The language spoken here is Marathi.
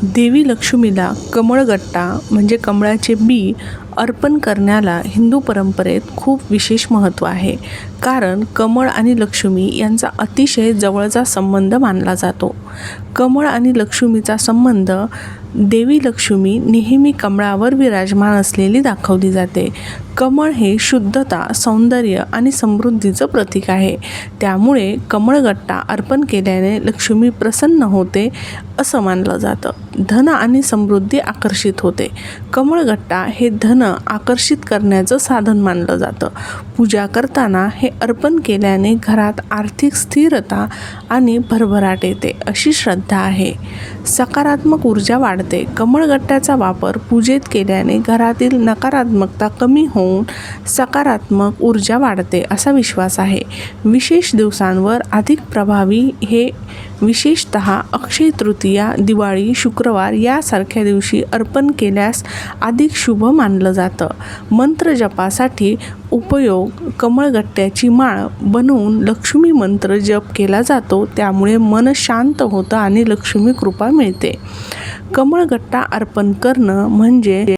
देवी लक्ष्मीला कमळगट्टा म्हणजे कमळाचे बी अर्पण करण्याला हिंदू परंपरेत खूप विशेष महत्त्व आहे. कारण कमळ आणि लक्ष्मी यांचा अतिशय जवळचा संबंध मानला जातो. कमळ आणि लक्ष्मीचा संबंध देवी लक्ष्मी नेहमी कमळावर विराजमान असलेली दाखवली जाते. कमळ हे शुद्धता, सौंदर्य आणि समृद्धीचं प्रतीक आहे. त्यामुळे कमळगट्टा अर्पण केल्याने लक्ष्मी प्रसन्न होते असं मानलं जातं. धन आणि समृद्धी आकर्षित होते. कमळगट्टा हे धन आकर्षित करण्याचं साधन मानलं जातं. पूजा करताना हे अर्पण केल्याने घरात आर्थिक स्थिरता आणि भरभराट येते अशी श्रद्धा आहे. सकारात्मक ऊर्जा वाढते. कमळगट्ट्याचा वापर पूजेत केल्याने घरातील नकारात्मकता कमी होऊन सकारात्मक ऊर्जा वाढते असा विश्वास आहे. विशेष दिवसांवर अधिक प्रभावी हे विशेषतः अक्षय तृतीया, दिवाळी, शुक्रवार यासारख्या दिवशी अर्पण केल्यास अधिक शुभ मानलं जातं. मंत्र जपासाठी उपयोग कमळगट्ट्याची माळ बनवून लक्ष्मी मंत्र जप केला जातो. त्यामुळे मन शांत होतं आणि लक्ष्मी कृपा मिळते. कमळगट्टा अर्पण करणं म्हणजे